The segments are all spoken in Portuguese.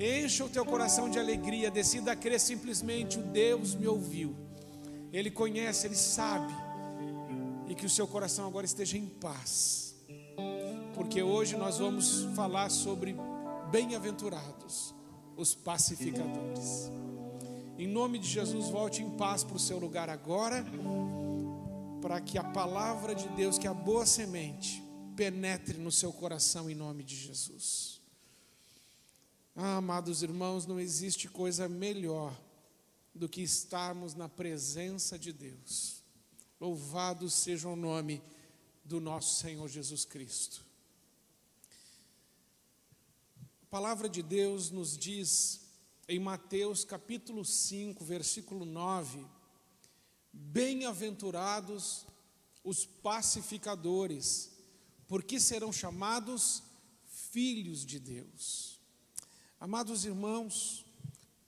Encha o teu coração de alegria, decida crer simplesmente: o Deus me ouviu, Ele conhece, Ele sabe, e que o seu coração agora esteja em paz, porque hoje nós vamos falar sobre bem-aventurados os pacificadores. Em nome de Jesus, volte em paz para o seu lugar agora, para que a palavra de Deus, que é a boa semente, penetre no seu coração em nome de Jesus. Amados irmãos, não existe coisa melhor do que estarmos na presença de Deus. Louvado seja o nome do nosso Senhor Jesus Cristo. A palavra de Deus nos diz em Mateus capítulo 5, versículo 9: bem-aventurados os pacificadores, porque serão chamados filhos de Deus. Amados irmãos,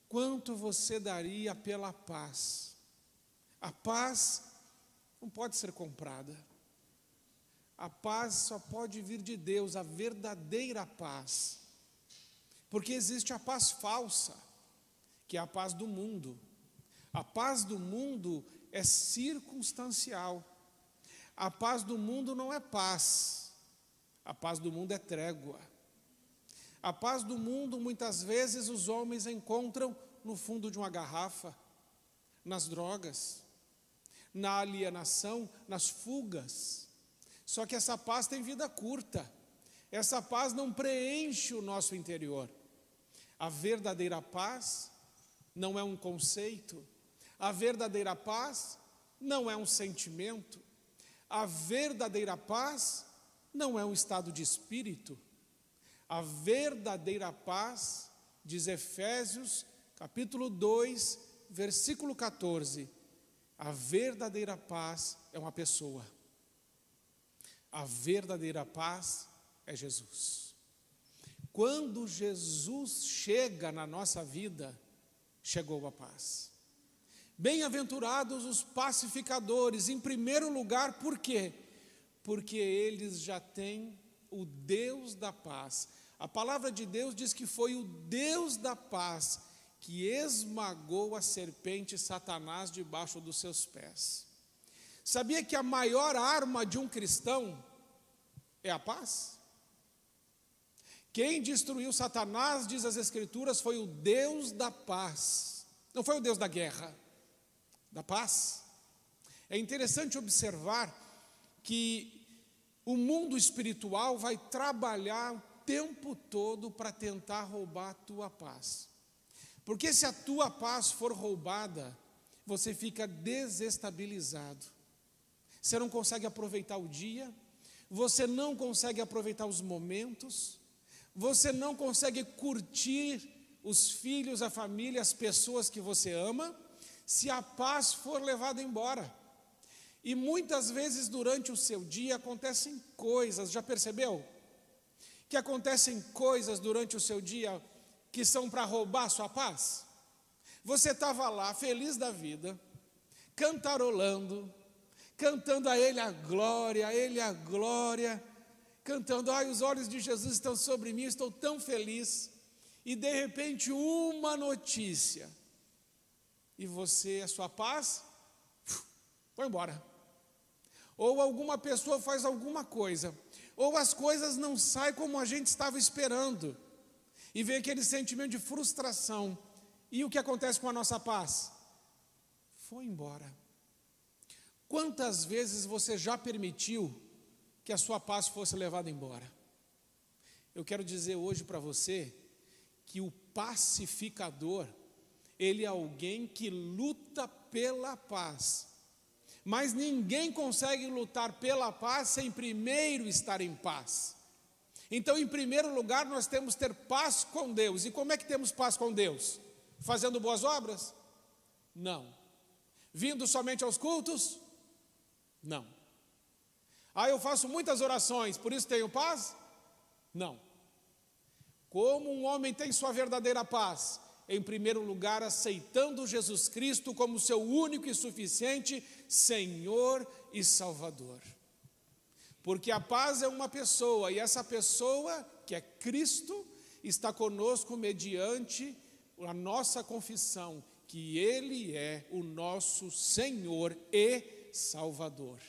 quanto você daria pela paz? A paz não pode ser comprada. A paz só pode vir de Deus, a verdadeira paz. Porque existe a paz falsa, que é a paz do mundo. A paz do mundo é circunstancial. A paz do mundo não é paz. A paz do mundo é trégua. A paz do mundo, muitas vezes, os homens encontram no fundo de uma garrafa, nas drogas, na alienação, nas fugas. Só que essa paz tem vida curta. Essa paz não preenche o nosso interior. A verdadeira paz não é um conceito. A verdadeira paz não é um sentimento. A verdadeira paz não é um estado de espírito. A verdadeira paz, diz Efésios, capítulo 2, versículo 14, a verdadeira paz é uma pessoa. A verdadeira paz é Jesus. Quando Jesus chega na nossa vida, chegou a paz. Bem-aventurados os pacificadores, em primeiro lugar, por quê? Porque eles já têm o Deus da paz. A palavra de Deus diz que foi o Deus da paz que esmagou a serpente Satanás debaixo dos seus pés. Sabia que a maior arma de um cristão é a paz? Quem destruiu Satanás, diz as Escrituras, foi o Deus da paz. Não foi o Deus da guerra, da paz. É interessante observar que o mundo espiritual vai trabalhar o tempo todo para tentar roubar a tua paz. Porque se a tua paz for roubada, você fica desestabilizado. Você não consegue aproveitar o dia, você não consegue aproveitar os momentos, você não consegue curtir os filhos, a família, as pessoas que você ama, se a paz for levada embora. E muitas vezes durante o seu dia acontecem coisas, já percebeu? Que acontecem coisas durante o seu dia que são para roubar a sua paz? Você estava lá, feliz da vida, cantarolando, cantando a Ele a glória, cantando: ai, os olhos de Jesus estão sobre mim, estou tão feliz. E de repente uma notícia, e você, a sua paz, foi embora. Ou alguma pessoa faz alguma coisa, ou as coisas não saem como a gente estava esperando, e vem aquele sentimento de frustração. E o que acontece com a nossa paz? Foi embora. Quantas vezes você já permitiu que a sua paz fosse levada embora? Eu quero dizer hoje para você que o pacificador, ele é alguém que luta pela paz. Mas ninguém consegue lutar pela paz sem primeiro estar em paz. Então, em primeiro lugar, nós temos que ter paz com Deus. E como é que temos paz com Deus? Fazendo boas obras? Não. Vindo somente aos cultos? Não. Ah, eu faço muitas orações, por isso tenho paz? Não. Como um homem tem sua verdadeira paz? Em primeiro lugar, aceitando Jesus Cristo como seu único e suficiente Senhor e Salvador. Porque a paz é uma pessoa, e essa pessoa, que é Cristo, está conosco mediante a nossa confissão que Ele é o nosso Senhor e Salvador.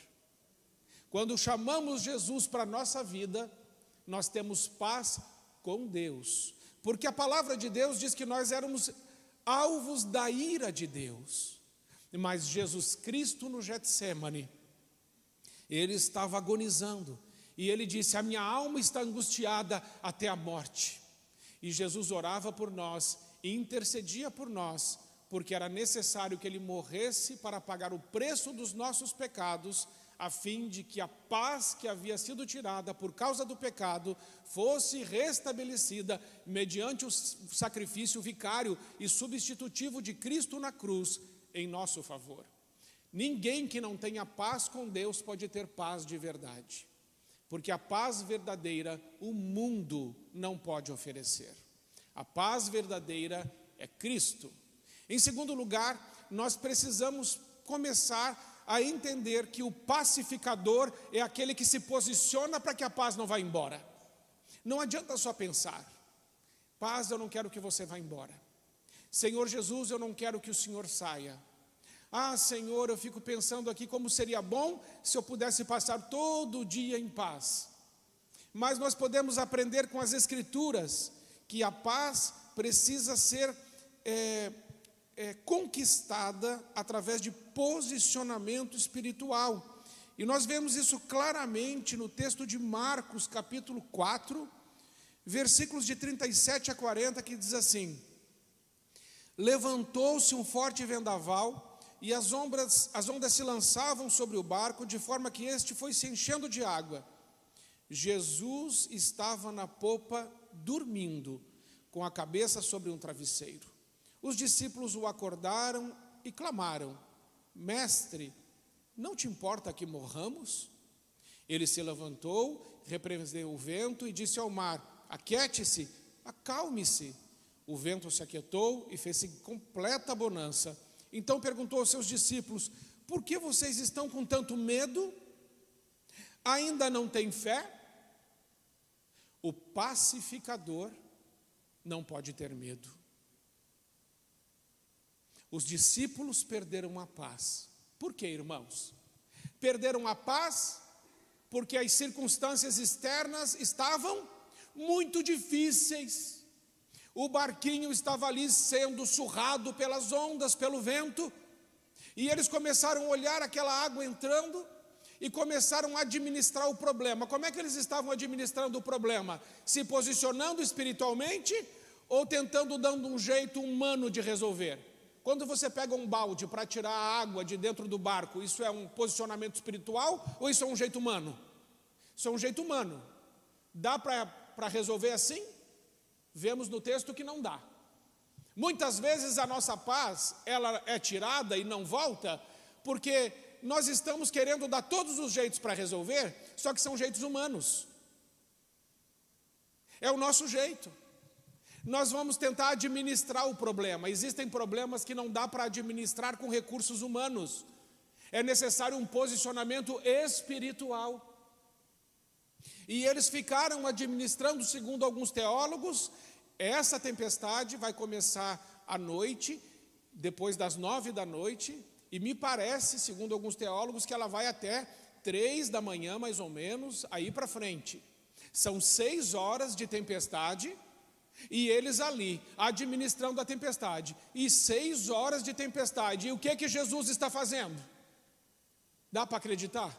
Quando chamamos Jesus para a nossa vida, nós temos paz com Deus, porque a palavra de Deus diz que nós éramos alvos da ira de Deus, mas Jesus Cristo no Getsêmani, Ele estava agonizando, e Ele disse: a minha alma está angustiada até a morte, e Jesus orava por nós, e intercedia por nós, porque era necessário que Ele morresse para pagar o preço dos nossos pecados, a fim de que a paz que havia sido tirada por causa do pecado fosse restabelecida mediante o sacrifício vicário e substitutivo de Cristo na cruz em nosso favor. Ninguém que não tenha paz com Deus pode ter paz de verdade, porque a paz verdadeira o mundo não pode oferecer. A paz verdadeira é Cristo. Em segundo lugar, nós precisamos começar a entender que o pacificador é aquele que se posiciona para que a paz não vá embora. Não adianta só pensar: paz, eu não quero que você vá embora. Senhor Jesus, eu não quero que o Senhor saia. Ah, Senhor, eu fico pensando aqui como seria bom se eu pudesse passar todo o dia em paz. Mas nós podemos aprender com as Escrituras que a paz precisa ser conquistada através de posicionamento espiritual. E nós vemos isso claramente no texto de Marcos, capítulo 4, versículos de 37 a 40, que diz assim: levantou-se um forte vendaval, e as ondas se lançavam sobre o barco, de forma que este foi se enchendo de água. Jesus estava na popa, dormindo, com a cabeça sobre um travesseiro. Os discípulos o acordaram e clamaram: Mestre, não te importa que morramos? Ele se levantou, repreendeu o vento e disse ao mar: aquiete-se, acalme-se. O vento se aquietou e fez-se completa bonança. Então perguntou aos seus discípulos: por que vocês estão com tanto medo? Ainda não têm fé? O pacificador não pode ter medo. Os discípulos perderam a paz. Por quê, irmãos? Perderam a paz porque as circunstâncias externas estavam muito difíceis. O barquinho estava ali sendo surrado pelas ondas, pelo vento, e eles começaram a olhar aquela água entrando e começaram a administrar o problema. Como é que eles estavam administrando o problema? Se posicionando espiritualmente ou tentando, dando um jeito humano de resolver? Quando você pega um balde para tirar a água de dentro do barco, isso é um posicionamento espiritual ou isso é um jeito humano? Isso é um jeito humano. Dá para resolver assim? Vemos no texto que não dá. Muitas vezes a nossa paz, ela é tirada e não volta, porque nós estamos querendo dar todos os jeitos para resolver, só que são jeitos humanos. É o nosso jeito. Nós vamos tentar administrar o problema. Existem problemas que não dá para administrar com recursos humanos. É necessário um posicionamento espiritual. E eles ficaram administrando, segundo alguns teólogos, essa tempestade vai começar à noite, depois das 9 da noite, e me parece, segundo alguns teólogos, que ela vai até 3 da manhã, mais ou menos, aí para frente. São 6 horas de tempestade, e eles ali, administrando a tempestade, e 6 horas de tempestade, e o que Jesus está fazendo? Dá para acreditar?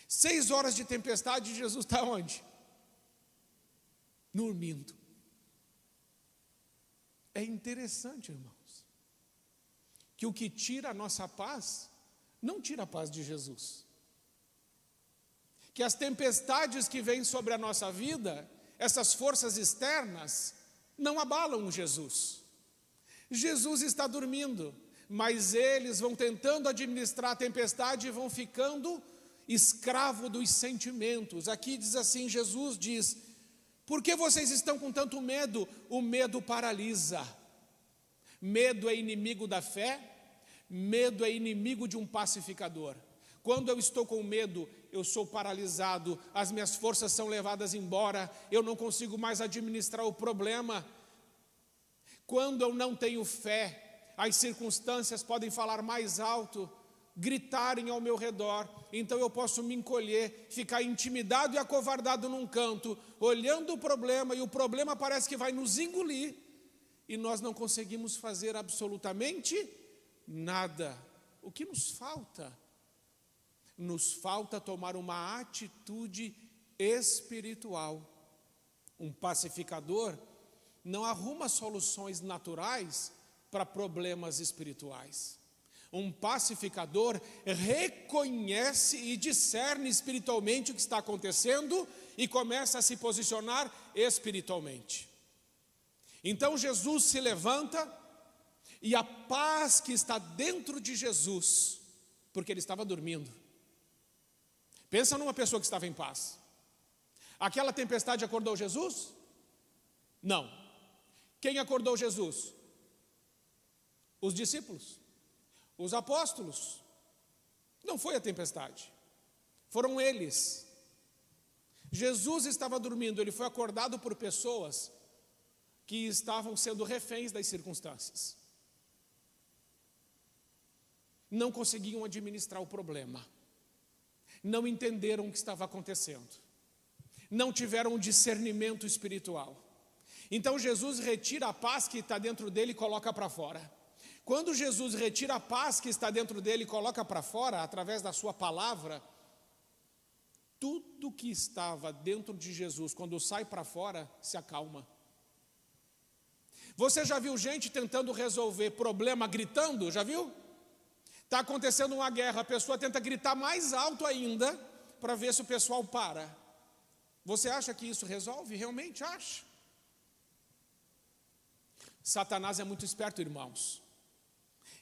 6 horas de tempestade, Jesus está onde? Dormindo. É interessante, irmãos, que o que tira a nossa paz, não tira a paz de Jesus. Que as tempestades que vêm sobre a nossa vida, essas forças externas, não abalam Jesus. Jesus está dormindo, mas eles vão tentando administrar a tempestade e vão ficando escravo dos sentimentos. Aqui diz assim, Jesus diz: por que vocês estão com tanto medo? O medo paralisa. Medo é inimigo da fé, medo é inimigo de um pacificador. Quando eu estou com medo, eu sou paralisado, as minhas forças são levadas embora, eu não consigo mais administrar o problema. Quando eu não tenho fé, as circunstâncias podem falar mais alto, gritarem ao meu redor, então eu posso me encolher, ficar intimidado e acovardado num canto, olhando o problema, e o problema parece que vai nos engolir, e nós não conseguimos fazer absolutamente nada. O que nos falta? Nos falta tomar uma atitude espiritual. Um pacificador não arruma soluções naturais para problemas espirituais. Um pacificador reconhece e discerne espiritualmente o que está acontecendo e começa a se posicionar espiritualmente. Então Jesus se levanta e a paz que está dentro de Jesus, porque ele estava dormindo. Pensa numa pessoa que estava em paz. Aquela tempestade acordou Jesus? Não. Quem acordou Jesus? Os discípulos, os apóstolos. Não foi a tempestade, foram eles. Jesus estava dormindo, ele foi acordado por pessoas que estavam sendo reféns das circunstâncias. Não conseguiam administrar o problema. Não entenderam o que estava acontecendo, não tiveram um discernimento espiritual. Então Jesus retira a paz que está dentro dele e coloca para fora. Quando Jesus retira a paz que está dentro dele e coloca para fora, através da sua palavra, tudo que estava dentro de Jesus, quando sai para fora, se acalma. Você já viu gente tentando resolver problema gritando? Já viu? Está acontecendo uma guerra, a pessoa tenta gritar mais alto ainda para ver se o pessoal para. Você acha que isso resolve? Realmente acha? Satanás é muito esperto, irmãos.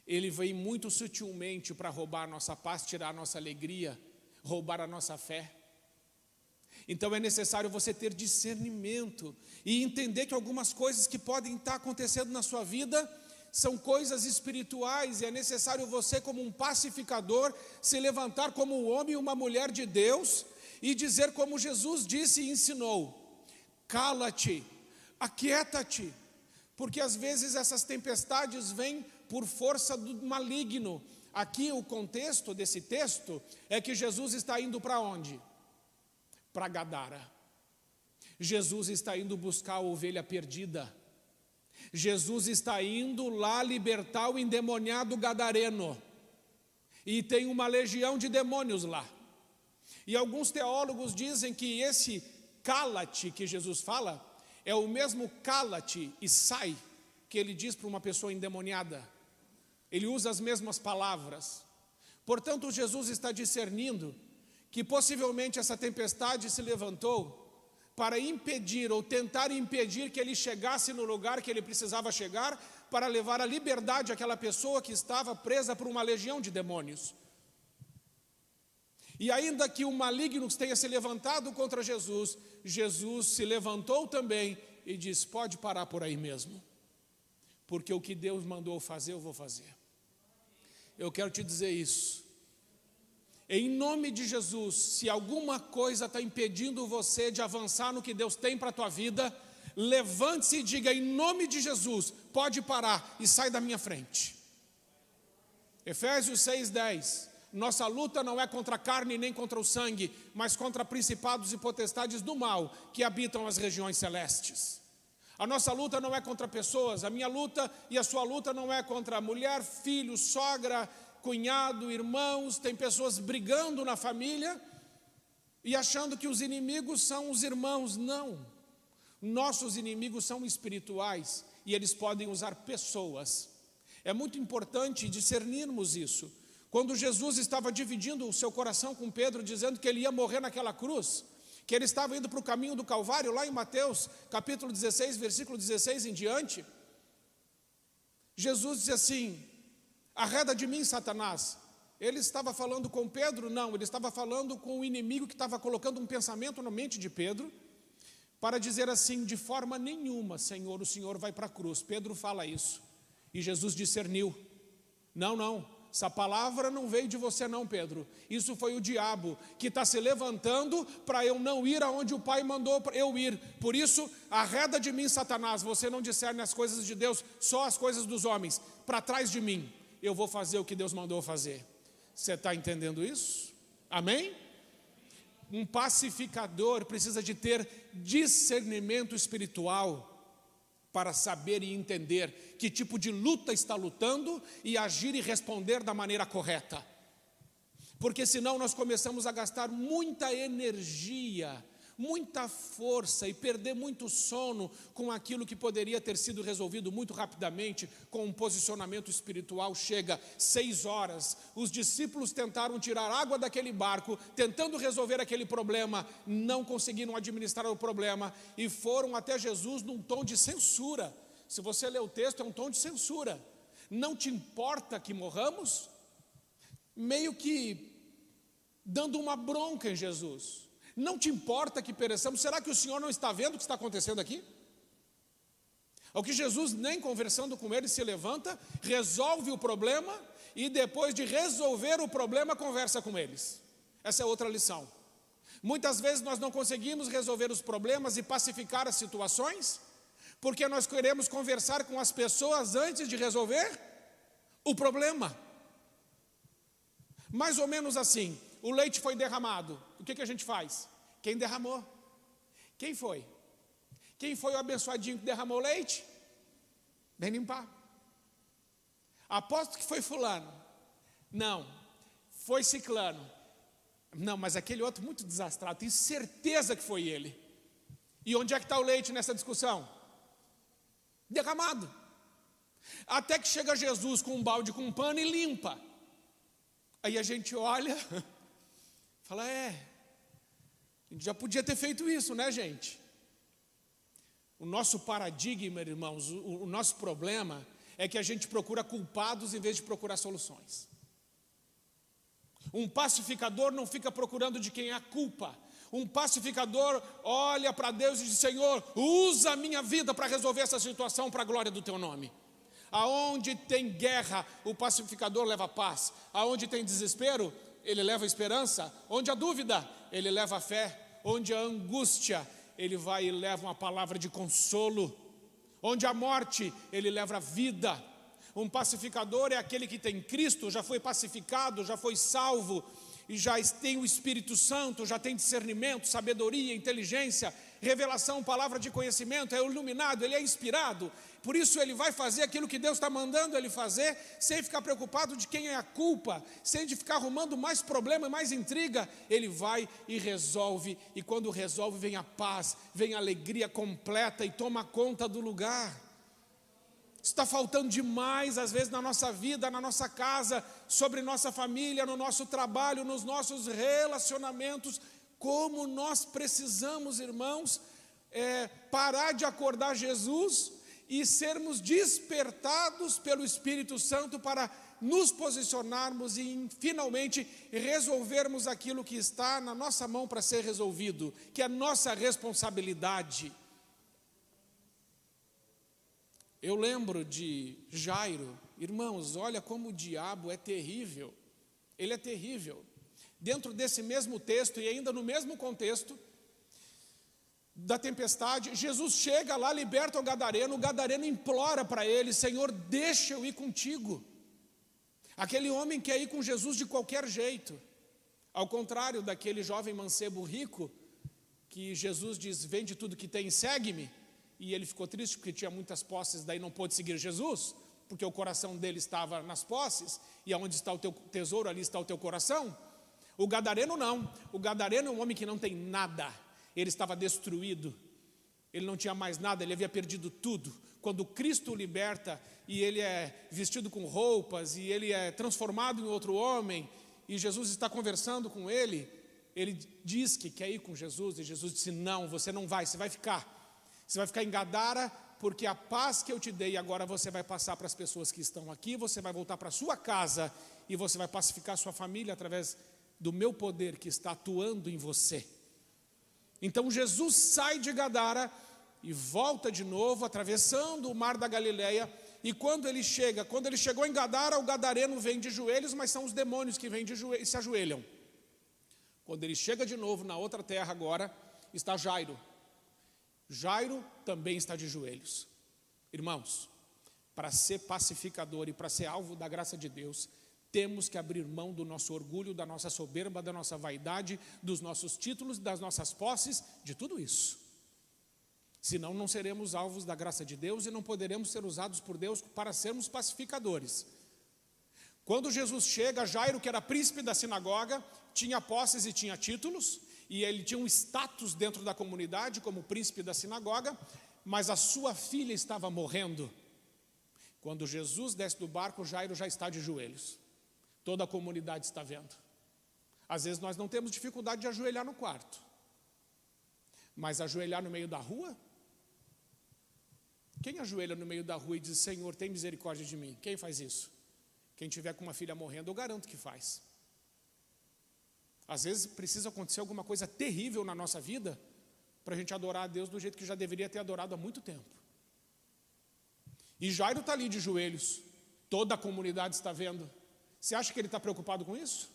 Ele vem muito sutilmente para roubar a nossa paz, tirar a nossa alegria, roubar a nossa fé. Então é necessário você ter discernimento e entender que algumas coisas que podem estar acontecendo na sua vida são coisas espirituais, e é necessário você, como um pacificador, se levantar como um homem e uma mulher de Deus e dizer como Jesus disse e ensinou: cala-te, aquieta-te, porque às vezes essas tempestades vêm por força do maligno. Aqui o contexto desse texto é que Jesus está indo para onde? Para Gadara. Jesus está indo buscar a ovelha perdida. Jesus está indo lá libertar o endemoniado gadareno. E tem uma legião de demônios lá. E alguns teólogos dizem que esse cala-te que Jesus fala é o mesmo cala-te e sai que ele diz para uma pessoa endemoniada. Ele usa as mesmas palavras. Portanto, Jesus está discernindo que possivelmente essa tempestade se levantou para impedir ou tentar impedir que ele chegasse no lugar que ele precisava chegar, para levar a liberdade àquela pessoa que estava presa por uma legião de demônios. E ainda que o maligno tenha se levantado contra Jesus, Jesus se levantou também e disse: pode parar por aí mesmo, porque o que Deus mandou fazer, eu vou fazer. Eu quero te dizer isso. Em nome de Jesus, se alguma coisa está impedindo você de avançar no que Deus tem para a tua vida, levante-se e diga: em nome de Jesus, pode parar e sai da minha frente. Efésios 6:10. Nossa luta não é contra a carne nem contra o sangue, mas contra principados e potestades do mal que habitam as regiões celestes. A nossa luta não é contra pessoas, a minha luta e a sua luta não é contra mulher, filho, sogra, cunhado, irmãos. Tem pessoas brigando na família e achando que os inimigos são os irmãos. Não, nossos inimigos são espirituais e eles podem usar pessoas. É muito importante discernirmos isso. Quando Jesus estava dividindo o seu coração com Pedro, dizendo que ele ia morrer naquela cruz, que ele estava indo para o caminho do Calvário, lá em Mateus capítulo 16, versículo 16 em diante, Jesus disse assim: arreda de mim, Satanás. Ele estava falando com Pedro? Não, ele estava falando com o inimigo que estava colocando um pensamento na mente de Pedro, para dizer assim: de forma nenhuma, Senhor, o Senhor vai para a cruz. Pedro fala isso, e Jesus discerniu: não, essa palavra não veio de você não, Pedro. Isso foi o diabo que está se levantando para eu não ir aonde o Pai mandou eu ir. Por isso, arreda de mim, Satanás. Você não discerne as coisas de Deus, só as coisas dos homens. Para trás de mim, eu vou fazer o que Deus mandou fazer. Você está entendendo isso? Amém? Um pacificador precisa de ter discernimento espiritual para saber e entender que tipo de luta está lutando e agir e responder da maneira correta. Porque senão nós começamos a gastar muita energia, muita força e perder muito sono com aquilo que poderia ter sido resolvido muito rapidamente com um posicionamento espiritual. Chega 6 horas, os discípulos tentaram tirar água daquele barco, tentando resolver aquele problema, não conseguiram administrar o problema e foram até Jesus num tom de censura. Se você ler o texto, é um tom de censura. Não te importa que morramos? Meio que dando uma bronca em Jesus. Não te importa que pereçamos? Será que o Senhor não está vendo o que está acontecendo aqui? Ao que Jesus, nem conversando com ele, se levanta, resolve o problema e depois de resolver o problema, conversa com eles. Essa é outra lição. Muitas vezes nós não conseguimos resolver os problemas e pacificar as situações, porque nós queremos conversar com as pessoas antes de resolver o problema. Mais ou menos assim. O leite foi derramado, o que a gente faz? Quem derramou? Quem foi? Quem foi o abençoadinho que derramou o leite? Vem limpar. Aposto que foi fulano. Não, foi ciclano. Não, mas aquele outro muito desastrado, tenho certeza que foi ele. E onde é que está o leite nessa discussão? Derramado. Até que chega Jesus com um balde com um pano e limpa. Aí a gente olha... Fala, a gente já podia ter feito isso, né, gente? O nosso paradigma, irmãos, o nosso problema é que a gente procura culpados em vez de procurar soluções. Um pacificador não fica procurando de quem é a culpa. Um pacificador olha para Deus e diz, Senhor, usa a minha vida para resolver essa situação para a glória do teu nome. Aonde tem guerra, o pacificador leva paz. Aonde tem desespero, ele leva a esperança. Onde há dúvida, ele leva a fé. Onde há angústia, ele vai e leva uma palavra de consolo. Onde há morte, ele leva a vida. Um pacificador é aquele que tem Cristo, já foi pacificado, já foi salvo, e já tem o Espírito Santo, já tem discernimento, sabedoria, inteligência, revelação, palavra de conhecimento, é iluminado, ele é inspirado. Por isso ele vai fazer aquilo que Deus está mandando ele fazer, sem ficar preocupado de quem é a culpa, sem de ficar arrumando mais problema e mais intriga. Ele vai e resolve, e quando resolve vem a paz, vem a alegria completa e toma conta do lugar. Está faltando demais às vezes na nossa vida, na nossa casa, sobre nossa família, no nosso trabalho, nos nossos relacionamentos. Como nós precisamos, irmãos, parar de acordar Jesus e sermos despertados pelo Espírito Santo para nos posicionarmos e finalmente resolvermos aquilo que está na nossa mão para ser resolvido, que é nossa responsabilidade. Eu lembro de Jairo, irmãos, olha como o diabo é terrível, ele é terrível. Dentro desse mesmo texto e ainda no mesmo contexto da tempestade, Jesus chega lá, liberta o Gadareno implora para ele, Senhor, deixa eu ir contigo. Aquele homem quer ir com Jesus de qualquer jeito, ao contrário daquele jovem mancebo rico, que Jesus diz, vende tudo que tem e segue-me, e ele ficou triste porque tinha muitas posses, daí não pôde seguir Jesus, porque o coração dele estava nas posses, e aonde está o teu tesouro, ali está o teu coração. O Gadareno não, o Gadareno é um homem que não tem nada, ele estava destruído, ele não tinha mais nada, ele havia perdido tudo. Quando Cristo o liberta e ele é vestido com roupas e ele é transformado em outro homem e Jesus está conversando com ele diz que quer ir com Jesus e Jesus disse, não, você não vai, você vai ficar em Gadara, porque a paz que eu te dei agora você vai passar para as pessoas que estão aqui, você vai voltar para a sua casa e você vai pacificar a sua família através do meu poder que está atuando em você. Então Jesus sai de Gadara e volta de novo, atravessando o mar da Galileia, E quando ele chegou em Gadara, o gadareno vem de joelhos, mas são os demônios que vêm de joelhos e se ajoelham. Quando ele chega de novo na outra terra agora, está Jairo. Jairo também está de joelhos. Irmãos, para ser pacificador e para ser alvo da graça de Deus, temos que abrir mão do nosso orgulho, da nossa soberba, da nossa vaidade, dos nossos títulos, das nossas posses, de tudo isso. Senão não seremos alvos da graça de Deus e não poderemos ser usados por Deus para sermos pacificadores. Quando Jesus chega, Jairo, que era príncipe da sinagoga, tinha posses e tinha títulos, e ele tinha um status dentro da comunidade como príncipe da sinagoga, mas a sua filha estava morrendo. Quando Jesus desce do barco, Jairo já está de joelhos. Toda a comunidade está vendo. Às vezes nós não temos dificuldade de ajoelhar no quarto, mas ajoelhar no meio da rua? Quem ajoelha no meio da rua e diz: Senhor, tem misericórdia de mim? Quem faz isso? Quem tiver com uma filha morrendo, eu garanto que faz. Às vezes precisa acontecer alguma coisa terrível na nossa vida para a gente adorar a Deus do jeito que já deveria ter adorado há muito tempo. E Jairo está ali de joelhos, toda a comunidade está vendo. Você acha que ele está preocupado com isso?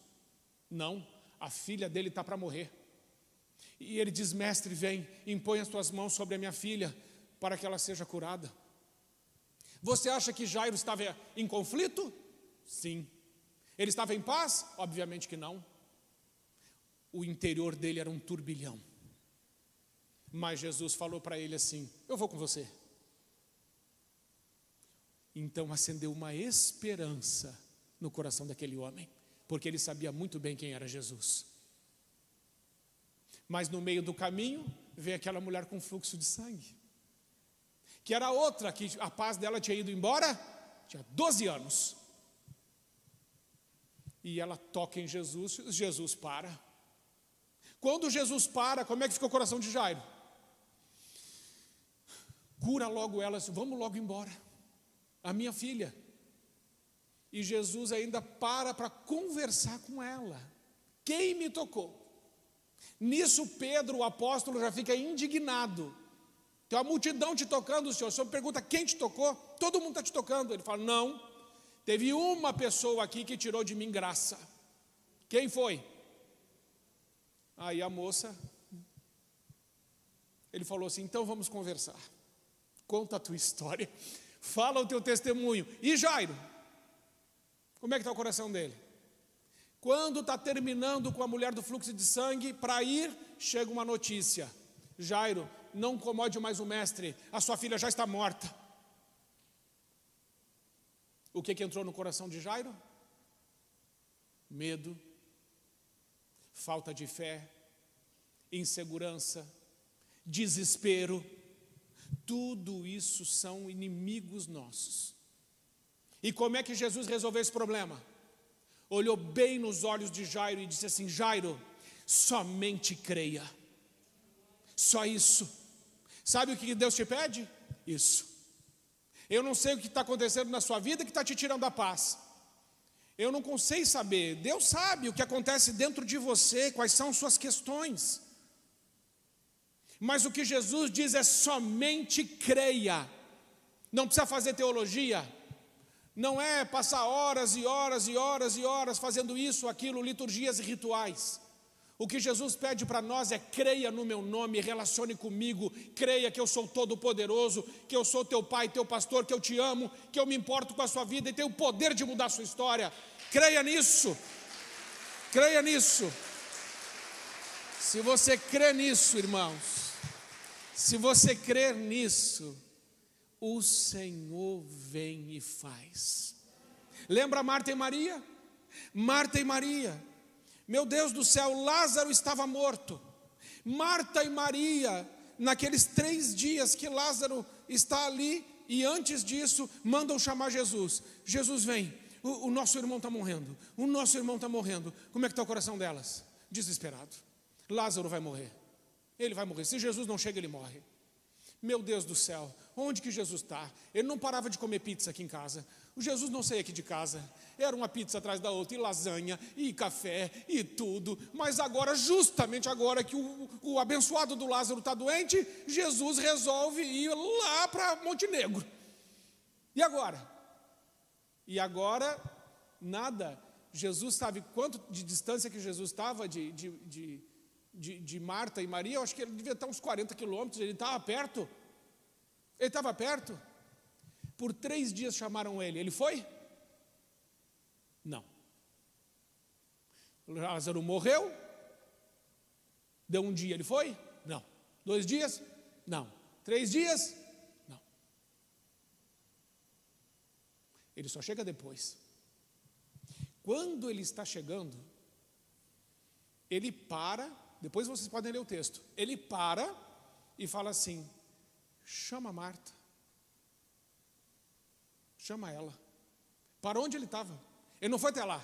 Não, a filha dele está para morrer. E ele diz: mestre, vem, impõe as tuas mãos sobre a minha filha, para que ela seja curada. Você acha que Jairo estava em conflito? Sim. Ele estava em paz? Obviamente que não. O interior dele era um turbilhão. Mas Jesus falou para ele assim: eu vou com você. Então acendeu uma esperança no coração daquele homem, porque ele sabia muito bem quem era Jesus. Mas no meio do caminho, veio aquela mulher com fluxo de sangue, que era outra, que a paz dela tinha ido embora, tinha 12 anos. E ela toca em Jesus, Jesus para. Quando Jesus para, como é que fica o coração de Jairo? Cura logo ela, vamos logo embora, a minha filha. E Jesus ainda para conversar com ela. Quem me tocou? Nisso Pedro, o apóstolo, já fica indignado. Tem uma multidão te tocando, o senhor pergunta: quem te tocou? Todo mundo está te tocando. Ele fala: não, teve uma pessoa aqui que tirou de mim graça. Quem foi? Aí a moça, ele falou assim: então vamos conversar. Conta a tua história, fala o teu testemunho. E Jairo, como é que está o coração dele? Quando está terminando com a mulher do fluxo de sangue, para ir, chega uma notícia: Jairo, não incomode mais o mestre, a sua filha já está morta. O que entrou no coração de Jairo? Medo, falta de fé, insegurança, desespero. Tudo isso são inimigos nossos. E como é que Jesus resolveu esse problema? Olhou bem nos olhos de Jairo e disse assim: Jairo, somente creia. Só isso. Sabe o que Deus te pede? Isso. Eu não sei o que está acontecendo na sua vida que está te tirando a paz. Eu não sei saber. Deus sabe o que acontece dentro de você, quais são suas questões. Mas o que Jesus diz é: somente creia. Não precisa fazer teologia. Não é passar horas e horas e horas e horas fazendo isso, aquilo, liturgias e rituais. O que Jesus pede para nós é: creia no meu nome, relacione comigo, creia que eu sou todo poderoso, que eu sou teu pai, teu pastor, que eu te amo, que eu me importo com a sua vida e tenho o poder de mudar a sua história. Creia nisso, creia nisso. Se você crê nisso, irmãos, se você crer nisso, o Senhor vem e faz. Lembra Marta e Maria? Marta e Maria, meu Deus do céu, Lázaro estava morto. Marta e Maria, naqueles 3 dias que Lázaro está ali, e antes disso, mandam chamar Jesus. Jesus vem, o nosso irmão está morrendo, o nosso irmão está morrendo. Como é que está o coração delas? Desesperado. Lázaro vai morrer, ele vai morrer, se Jesus não chega ele morre. Meu Deus do céu, onde que Jesus está? Ele não parava de comer pizza aqui em casa. O Jesus não saía aqui de casa. Era uma pizza atrás da outra, e lasanha, e café, e tudo. Mas agora, justamente agora que o abençoado do Lázaro está doente, Jesus resolve ir lá para Montenegro. E agora? E agora, nada. Jesus sabe quanto de distância que Jesus estava de Marta e Maria? Eu acho que ele devia estar uns 40 quilômetros, ele estava perto. Ele estava perto. Por 3 dias chamaram ele foi? Não. Lázaro morreu. Deu 1 dia, ele foi? Não. 2 dias? Não. 3 dias? Não. Ele só chega depois. Quando ele está chegando, ele para, depois vocês podem ler o texto, ele para e fala assim: chama Marta, chama ela. Para onde ele estava? Ele não foi até lá,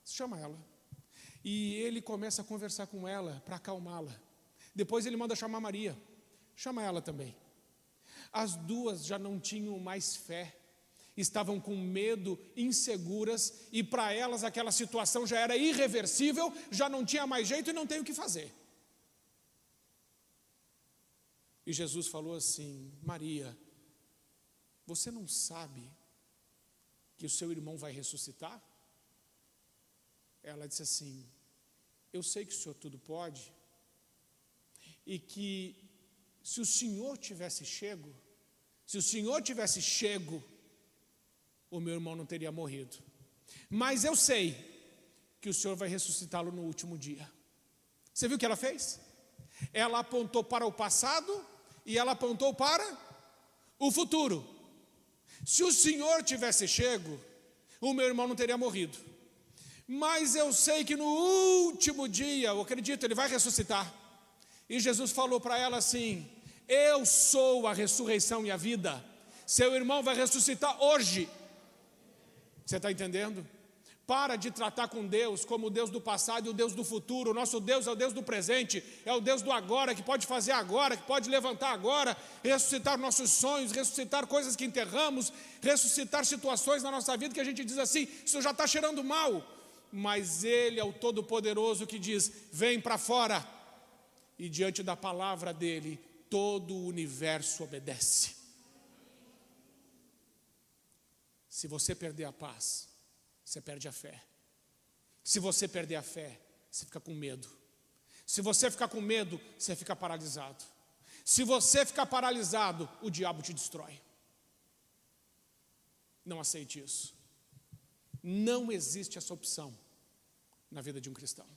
chama ela. E ele começa a conversar com ela para acalmá-la. Depois ele manda chamar Maria, chama ela também. As duas já não tinham mais fé, estavam com medo, inseguras, e para elas aquela situação já era irreversível, já não tinha mais jeito e não tem o que fazer. E Jesus falou assim: Maria, você não sabe que o seu irmão vai ressuscitar? Ela disse assim: eu sei que o Senhor tudo pode, e que se o Senhor tivesse chego, o meu irmão não teria morrido. Mas eu sei que o Senhor vai ressuscitá-lo no último dia. Você viu o que ela fez? Ela apontou para o passado e ela apontou para o futuro. Se o Senhor tivesse chego, o meu irmão não teria morrido. Mas eu sei que no último dia, eu acredito, ele vai ressuscitar. E Jesus falou para ela assim: eu sou a ressurreição e a vida. Seu irmão vai ressuscitar hoje. Você está entendendo? Para de tratar com Deus como o Deus do passado e o Deus do futuro. O nosso Deus é o Deus do presente, é o Deus do agora, que pode fazer agora, que pode levantar agora, ressuscitar nossos sonhos, ressuscitar coisas que enterramos, ressuscitar situações na nossa vida que a gente diz assim: isso já está cheirando mal. Mas Ele é o Todo-Poderoso que diz: vem para fora. E diante da palavra dEle, todo o universo obedece. Se você perder a paz, você perde a fé. Se você perder a fé, você fica com medo. Se você ficar com medo, você fica paralisado. Se você ficar paralisado, o diabo te destrói. Não aceite isso. Não existe essa opção na vida de um cristão.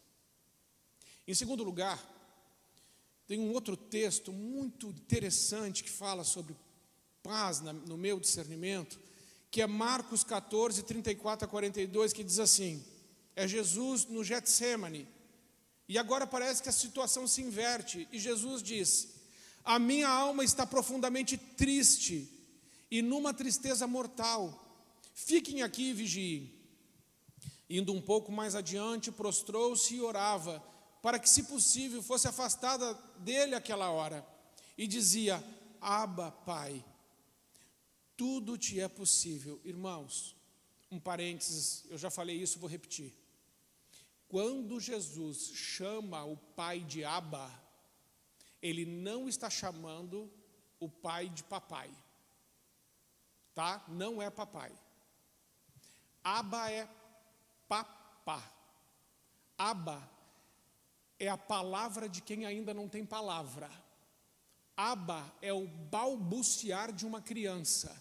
Em segundo lugar, tem um outro texto muito interessante que fala sobre paz no meu discernimento, que é Marcos 14, 34 a 42, que diz assim: é Jesus no Getsemane, e agora parece que a situação se inverte, e Jesus diz: a minha alma está profundamente triste, e numa tristeza mortal, fiquem aqui e vigiem. Indo um pouco mais adiante, prostrou-se e orava, para que, se possível, fosse afastada dele aquela hora, e dizia: Abba, Pai, tudo te é possível. Irmãos, um parênteses, eu já falei isso, vou repetir. Quando Jesus chama o Pai de Abba, Ele não está chamando o Pai de papai, tá? Não é papai. Abba é papá. Abba é a palavra de quem ainda não tem palavra. Abba é o balbuciar de uma criança.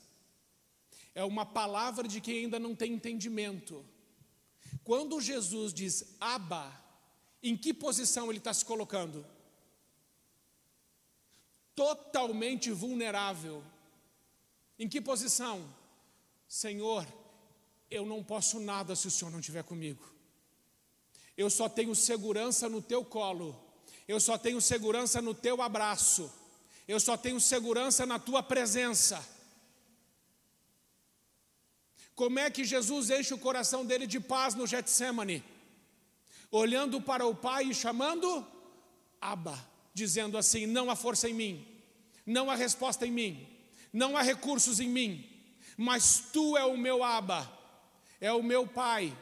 É uma palavra de quem ainda não tem entendimento. Quando Jesus diz Abba, em que posição ele está se colocando? Totalmente vulnerável. Em que posição? Senhor, eu não posso nada se o Senhor não estiver comigo. Eu só tenho segurança no teu colo. Eu só tenho segurança no teu abraço. Eu só tenho segurança na tua presença. Como é que Jesus enche o coração dele de paz no Getsemane? Olhando para o Pai e chamando Abba, dizendo assim: não há força em mim, não há resposta em mim, não há recursos em mim, mas tu é o meu Abba, é o meu Pai,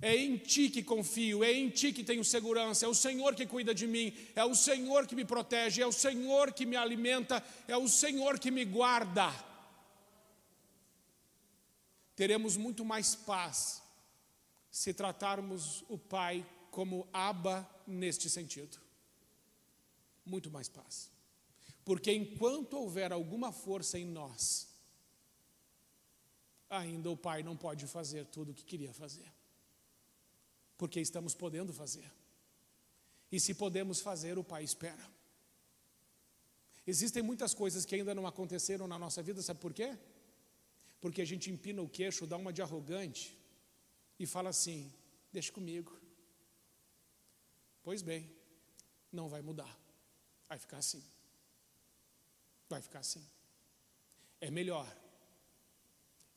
é em ti que confio, é em ti que tenho segurança, é o Senhor que cuida de mim, é o Senhor que me protege, é o Senhor que me alimenta, é o Senhor que me guarda. teremos muito mais paz se tratarmos o Pai como Abba neste sentido. Muito mais paz. Porque enquanto houver alguma força em nós, ainda o Pai não pode fazer tudo o que queria fazer. Porque estamos podendo fazer. E se podemos fazer, o Pai espera. Existem muitas coisas que ainda não aconteceram na nossa vida, sabe por quê? Porque a gente empina o queixo, dá uma de arrogante e fala assim: deixa comigo. Pois bem, não vai mudar. Vai ficar assim. Vai ficar assim. É melhor,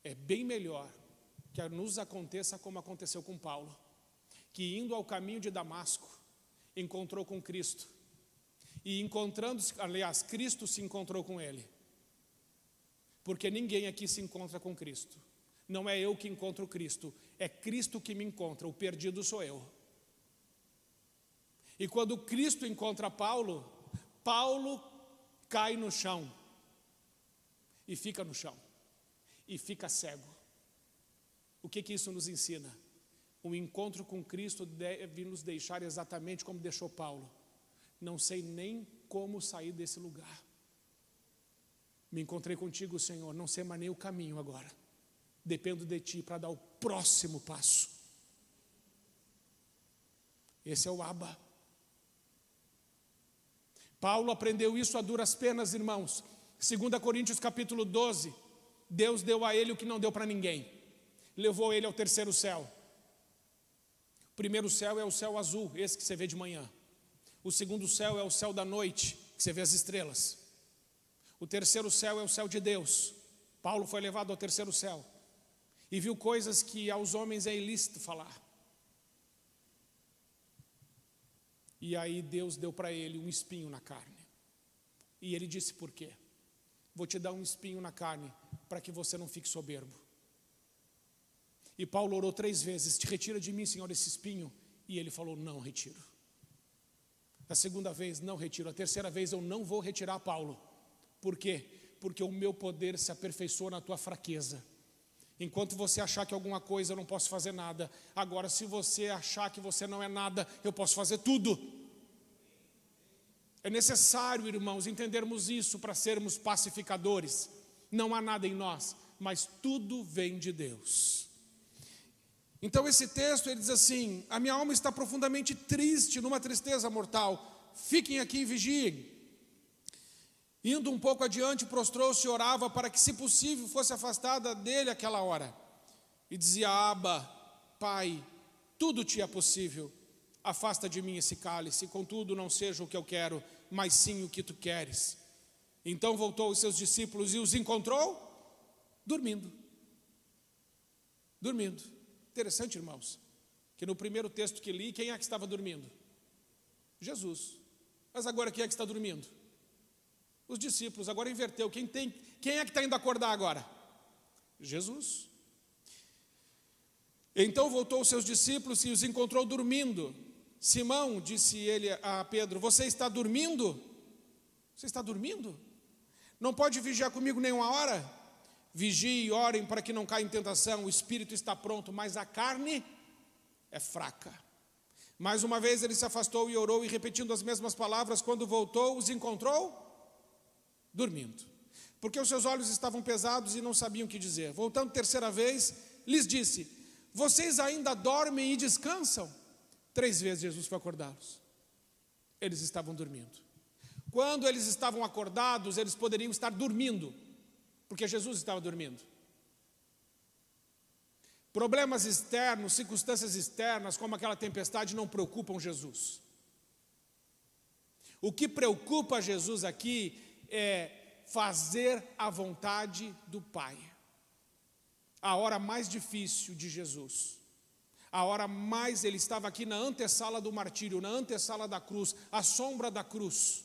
é bem melhor que nos aconteça como aconteceu com Paulo, que indo ao caminho de Damasco, encontrou com Cristo. E encontrando-se, aliás, Cristo se encontrou com ele. Porque ninguém aqui se encontra com Cristo. Não é eu que encontro Cristo, é Cristo que me encontra, o perdido sou eu. E quando Cristo encontra Paulo, Paulo cai no chão. E fica no chão. E fica cego. O que isso nos ensina? O encontro com Cristo deve nos deixar exatamente como deixou Paulo. Não sei nem como sair desse lugar. Me encontrei contigo, Senhor, não sei mais nem o caminho agora. Dependo de Ti para dar o próximo passo. Esse é o Abba. Paulo aprendeu isso a duras penas, irmãos. 2 Coríntios capítulo 12, Deus deu a ele o que não deu para ninguém. Levou ele ao terceiro céu. O primeiro céu é o céu azul, esse que você vê de manhã. O segundo céu é o céu da noite, que você vê as estrelas. O terceiro céu é o céu de Deus. Paulo foi levado ao terceiro céu e viu coisas que aos homens é ilícito falar. E aí Deus deu para ele um espinho na carne. E ele disse: por quê? Vou te dar um espinho na carne para que você não fique soberbo. E Paulo orou 3 vezes: te retira de mim, Senhor, esse espinho. E ele falou: não retiro. A segunda vez, não retiro. A terceira vez, eu não vou retirar, Paulo. Por quê? Porque o meu poder se aperfeiçoa na tua fraqueza. Enquanto você achar que alguma coisa eu não posso fazer nada, agora se você achar que você não é nada, eu posso fazer tudo. É necessário, irmãos, entendermos isso para sermos pacificadores. Não há nada em nós, mas tudo vem de Deus. Então esse texto ele diz assim: a minha alma está profundamente triste, numa tristeza mortal. Fiquem aqui e vigiem. Indo um pouco adiante, prostrou-se e orava para que, se possível, fosse afastada dele aquela hora. E dizia: Abba, Pai, tudo te é possível. Afasta de mim esse cálice, contudo não seja o que eu quero, mas sim o que tu queres. Então voltou aos seus discípulos e os encontrou dormindo. Dormindo. Interessante, irmãos, que no primeiro texto que li, quem é que estava dormindo? Jesus. Mas agora quem é que está dormindo? Os discípulos. Agora inverteu. Quem é que está indo acordar agora? Jesus. Então voltou aos seus discípulos e os encontrou dormindo. Simão, disse ele a Pedro: você está dormindo? Você está dormindo? Não pode vigiar comigo nem uma hora? Vigiem e orem para que não caia em tentação. O espírito está pronto, mas a carne é fraca. Mais uma vez ele se afastou e orou, e repetindo as mesmas palavras, quando voltou, os encontrou dormindo, porque os seus olhos estavam pesados e não sabiam o que dizer. Voltando terceira vez, lhes disse: vocês ainda dormem e descansam? 3 vezes Jesus foi acordá-los. Eles estavam dormindo. Quando eles estavam acordados, eles poderiam estar dormindo, porque Jesus estava dormindo. Problemas externos, circunstâncias externas, como aquela tempestade, não preocupam Jesus. O que preocupa Jesus aqui é fazer a vontade do Pai. A hora mais difícil de Jesus, a hora mais, ele estava aqui na antessala do martírio, na antessala da cruz, à sombra da cruz.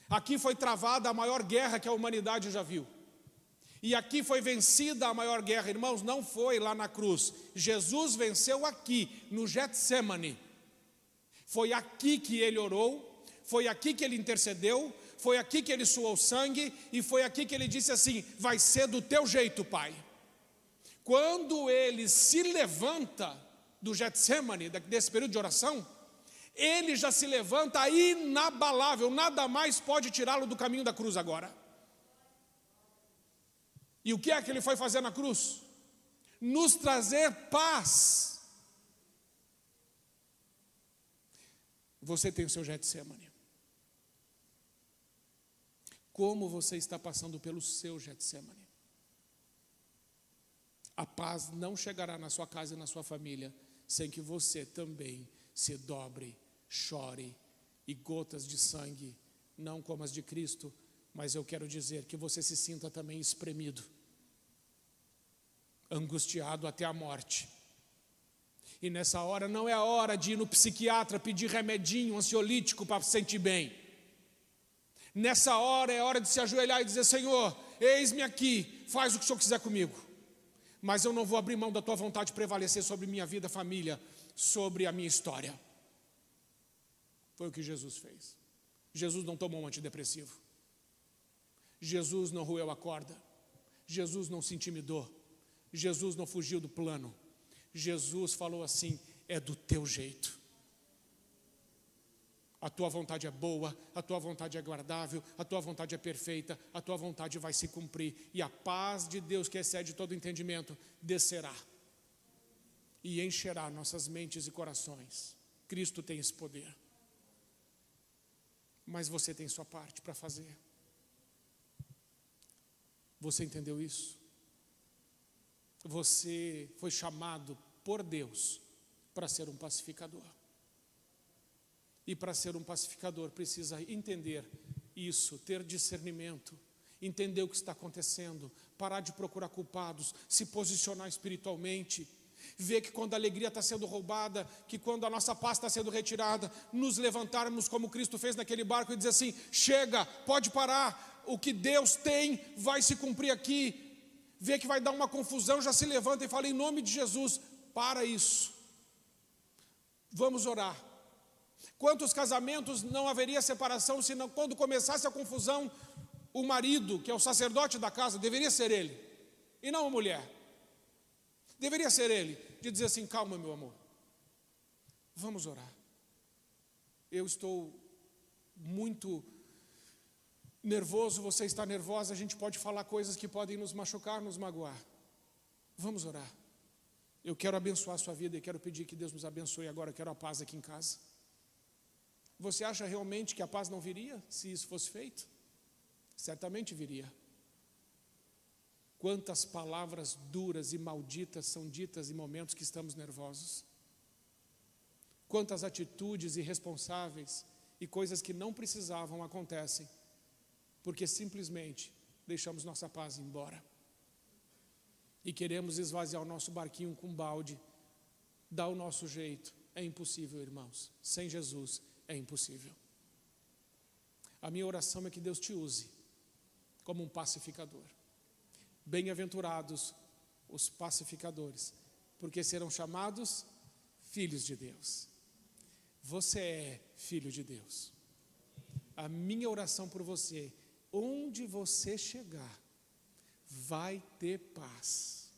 Aqui foi travada a maior guerra que a humanidade já viu. E aqui foi vencida a maior guerra, irmãos, não foi lá na cruz. Jesus venceu aqui, no Getsêmani. Foi aqui que ele orou, foi aqui que ele intercedeu, foi aqui que ele suou sangue, e foi aqui que ele disse assim: vai ser do teu jeito, Pai. Quando ele se levanta do Getsemane, desse período de oração, ele já se levanta inabalável, nada mais pode tirá-lo do caminho da cruz agora. E o que é que ele foi fazer na cruz? Nos trazer paz. Você tem o seu Getsemane. Como você está passando pelo seu Getsemane? A paz não chegará na sua casa e na sua família sem que você também se dobre, chore e gotas de sangue, não como as de Cristo, mas eu quero dizer que você se sinta também espremido, angustiado até a morte. E nessa hora não é a hora de ir no psiquiatra pedir remedinho, ansiolítico para se sentir bem. Nessa hora é hora de se ajoelhar e dizer: Senhor, eis-me aqui, faz o que o Senhor quiser comigo, mas eu não vou abrir mão da tua vontade prevalecer sobre minha vida, família, sobre a minha história. Foi o que Jesus fez. Jesus não tomou um antidepressivo. Jesus não roeu a corda. Jesus não se intimidou. Jesus não fugiu do plano. Jesus falou assim: é do teu jeito. A tua vontade é boa, a tua vontade é agradável, a tua vontade é perfeita, a tua vontade vai se cumprir. E a paz de Deus, que excede todo entendimento, descerá e encherá nossas mentes e corações. Cristo tem esse poder. Mas você tem sua parte para fazer. Você entendeu isso? Você foi chamado por Deus para ser um pacificador. E para ser um pacificador precisa entender isso, ter discernimento, entender o que está acontecendo, parar de procurar culpados, se posicionar espiritualmente, ver que quando a alegria está sendo roubada, que quando a nossa paz está sendo retirada, nos levantarmos como Cristo fez naquele barco e dizer assim: chega, pode parar, o que Deus tem vai se cumprir aqui. Vê que vai dar uma confusão, já se levanta e fala: em nome de Jesus, para isso. Vamos orar. Quantos casamentos não haveria separação se não, quando começasse a confusão, o marido, que é o sacerdote da casa, deveria ser ele, e não a mulher. Deveria ser ele, de dizer assim: calma, meu amor, vamos orar. Eu estou muito nervoso, você está nervosa, a gente pode falar coisas que podem nos machucar, nos magoar. Vamos orar. Eu quero abençoar a sua vida e quero pedir que Deus nos abençoe agora. Eu quero a paz aqui em casa. Você acha realmente que a paz não viria se isso fosse feito? Certamente viria. Quantas palavras duras e malditas são ditas em momentos que estamos nervosos? Quantas atitudes irresponsáveis e coisas que não precisavam acontecem, porque simplesmente deixamos nossa paz embora. E queremos esvaziar o nosso barquinho com balde, dar o nosso jeito. É impossível, irmãos. Sem Jesus é impossível. A minha oração é que Deus te use como um pacificador. Bem-aventurados os pacificadores, porque serão chamados filhos de Deus. Você é filho de Deus. A minha oração por você, onde você chegar, vai ter paz.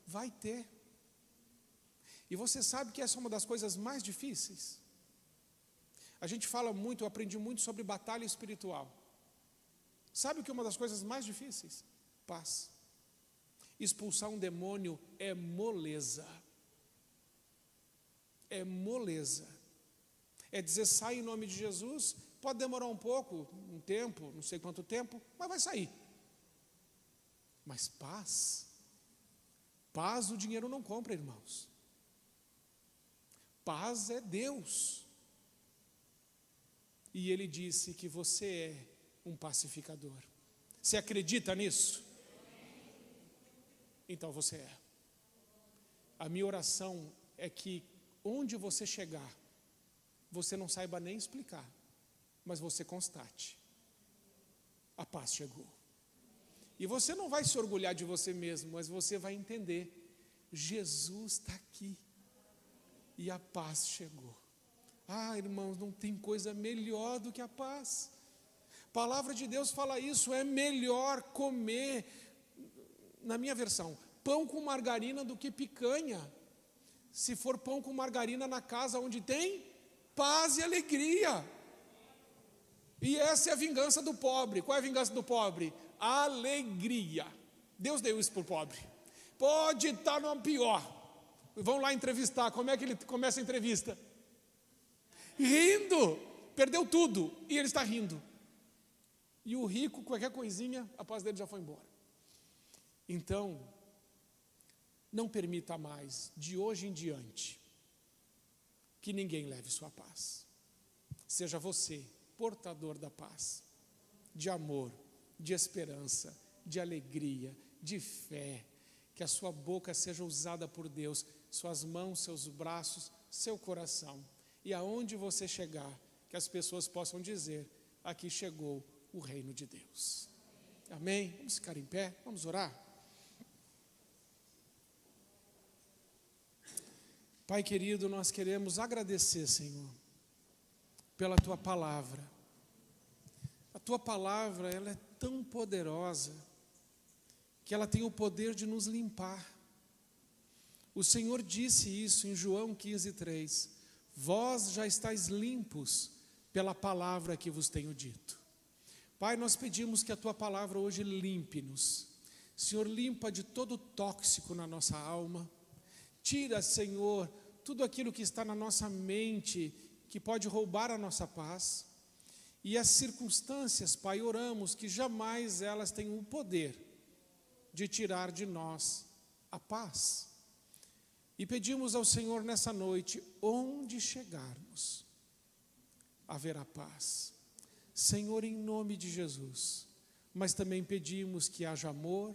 Vai ter. E você sabe que essa é uma das coisas mais difíceis. A gente fala muito, eu aprendi muito sobre batalha espiritual. Sabe o que é uma das coisas mais difíceis? Paz. Expulsar um demônio é moleza. É moleza. É dizer: sai em nome de Jesus. Pode demorar um pouco, um tempo, não sei quanto tempo, mas vai sair. Mas paz, paz o dinheiro não compra, irmãos. Paz é Deus. E Ele disse que você é um pacificador. Você acredita nisso? Então você é. A minha oração é que onde você chegar, você não saiba nem explicar, mas você constate: a paz chegou. E você não vai se orgulhar de você mesmo, mas você vai entender: Jesus está aqui e a paz chegou. Ah, irmãos, não tem coisa melhor do que a paz. Palavra de Deus fala isso, é melhor comer, na minha versão, pão com margarina do que picanha. Se for pão com margarina na casa onde tem paz e alegria. E essa é a vingança do pobre. Qual é a vingança do pobre? Alegria. Deus deu isso para o pobre. Pode estar no pior. Vão lá entrevistar. Como é que ele começa a entrevista? Rindo. Perdeu tudo e ele está rindo. E o rico, qualquer coisinha, a paz dele já foi embora. Então, não permita mais, de hoje em diante, que ninguém leve sua paz. Seja você portador da paz, de amor, de esperança, de alegria, de fé. Que a sua boca seja usada por Deus, suas mãos, seus braços, seu coração. E aonde você chegar, que as pessoas possam dizer: aqui chegou o reino de Deus. Amém? Vamos ficar em pé, vamos orar. Pai querido, nós queremos agradecer, Senhor, pela Tua palavra. A Tua palavra, ela é tão poderosa, que ela tem o poder de nos limpar. O Senhor disse isso em João 15:3. Vós já estáis limpos pela palavra que vos tenho dito. Pai, nós pedimos que a Tua palavra hoje limpe-nos. Senhor, limpa de todo tóxico na nossa alma. Tira, Senhor, tudo aquilo que está na nossa mente, que pode roubar a nossa paz. E as circunstâncias, Pai, oramos que jamais elas tenham o poder de tirar de nós a paz. E pedimos ao Senhor nessa noite, onde chegarmos, haverá paz. Senhor, em nome de Jesus, mas também pedimos que haja amor,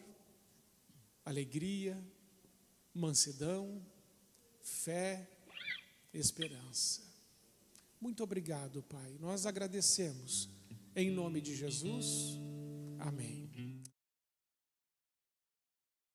alegria, mansidão, fé, esperança. Muito obrigado, Pai. Nós agradecemos em nome de Jesus.